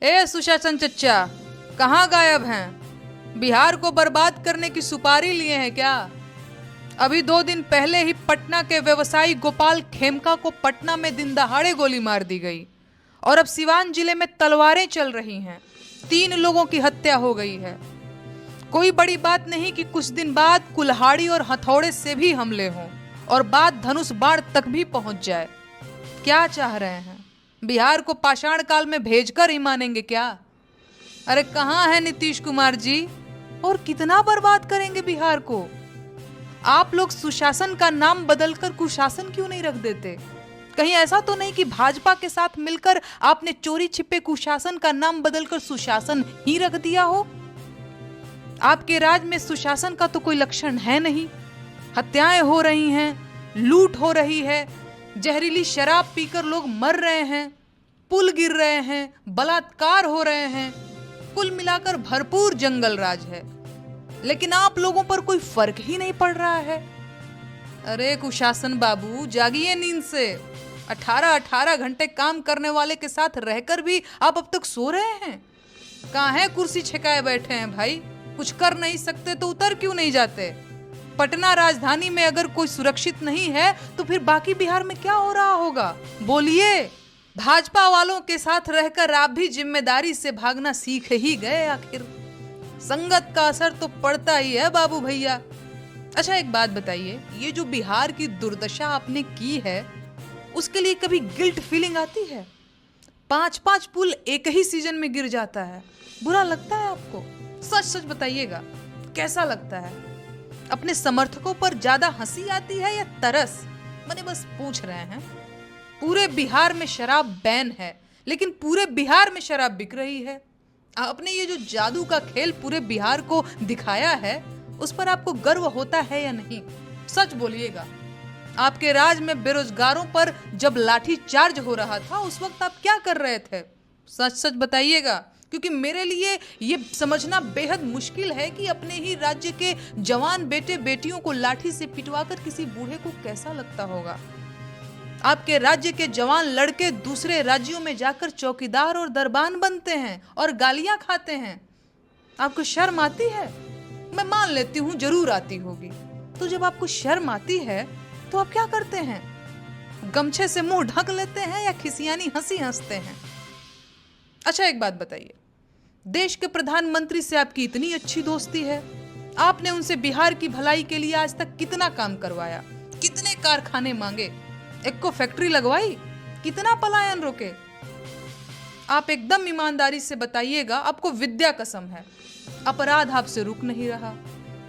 ए सुशासन चच्चा, कहाँ गायब हैं? बिहार को बर्बाद करने की सुपारी लिए हैं क्या? अभी 2 दिन पहले ही पटना के व्यवसायी गोपाल खेमका को पटना में दिन दहाड़े गोली मार दी गई और अब सिवान जिले में तलवारें चल रही हैं। 3 लोगों की हत्या हो गई है। कोई बड़ी बात नहीं कि कुछ दिन बाद कुल्हाड़ी और हथौड़े से भी हमले हों और बात धनुष बाण तक भी पहुंच जाए। क्या चाह रहे हैं? बिहार को पाषाण काल में भेजकर ही मानेंगे क्या? अरे कहाँ है नीतीश कुमार जी? और कितना बर्बाद करेंगे बिहार को? आप लोग सुशासन का नाम बदलकर कुशासन क्यों नहीं रख देते? कहीं ऐसा तो नहीं कि भाजपा के साथ मिलकर आपने चोरी छिपे कुशासन का नाम बदलकर सुशासन ही रख दिया हो? आपके राज में सुशासन का तो कोई लक्षण है नहीं। हत्याएं हो रही हैं, लूट हो रही है, जहरीली शराब पीकर लोग मर रहे हैं, पुल गिर रहे हैं, बलात्कार हो रहे हैं। कुल मिलाकर भरपूर जंगल राज है, लेकिन आप लोगों पर कोई फर्क ही नहीं पड़ रहा है। अरे कुशासन बाबू, जागिए नींद से। 18-18 घंटे काम करने वाले के साथ रहकर भी आप अब तक सो रहे हैं। कहाँ है कुर्सी छकाए बैठे हैं भाई? कुछ कर नहीं सकते तो उतर क्यों नहीं जाते? पटना राजधानी में अगर कोई सुरक्षित नहीं है तो फिर बाकी बिहार में क्या हो रहा होगा? बोलिए। भाजपा वालों के साथ रहकर आप भी जिम्मेदारी से भागना सीख ही गए आखिर। संगत का असर तो पड़ता ही है बाबू भैया। अच्छा एक बात बताइए, ये जो बिहार की दुर्दशा आपने की है उसके लिए कभी गिल्ट फीलिंग आती है? 5-5 पुल एक ही सीजन में गिर जाता है, बुरा लगता है आपको? सच सच बताइएगा, कैसा लगता है? अपने समर्थकों पर ज्यादा हंसी आती है या तरस? मैंने बस पूछ रहे हैं। पूरे बिहार में शराब बैन है, लेकिन पूरे बिहार में शराब बिक रही है। आपने ये जो जादू का खेल पूरे बिहार को दिखाया है, उस पर आपको गर्व होता है या नहीं? सच बोलिएगा। आपके राज में बेरोजगारों पर जब लाठी चार्ज हो रहा था उस वक्त आप क्या कर रहे थे? सच सच बताइएगा, क्योंकि मेरे लिए ये समझना बेहद मुश्किल है कि अपने ही राज्य के जवान बेटे बेटियों को लाठी से पिटवाकर किसी बूढ़े को कैसा लगता होगा। आपके राज्य के जवान लड़के दूसरे राज्यों में जाकर चौकीदार और दरबान बनते हैं और गालियां खाते हैं। आपको शर्म आती है? मैं मान लेती हूँ जरूर आती होगी। तो जब आपको शर्म आती है तो आप क्या करते हैं? गमछे से मुंह ढक लेते हैं या खिसियानी हंसी हंसते हैं? अच्छा एक बात बताइए, देश के प्रधानमंत्री से आपकी इतनी अच्छी दोस्ती है, आपने उनसे बिहार की भलाई के लिए आज तक कितना काम करवाया, कितने कारखाने मांगे, एक को फैक्ट्री लगवाई, कितना पलायन रोके? आप एकदम ईमानदारी से बताइएगा, आपको विद्या कसम है, अपराध आपसे रुक नहीं रहा,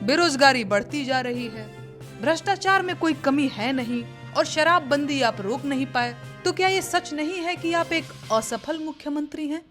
बेरोजगारी बढ़ती जा रही है, भ्रष्टाचार में कोई कमी है नहीं और शराबबंदी आप रोक नहीं पाए। तो क्या ये सच नहीं है कि आप एक असफल मुख्यमंत्री हैं?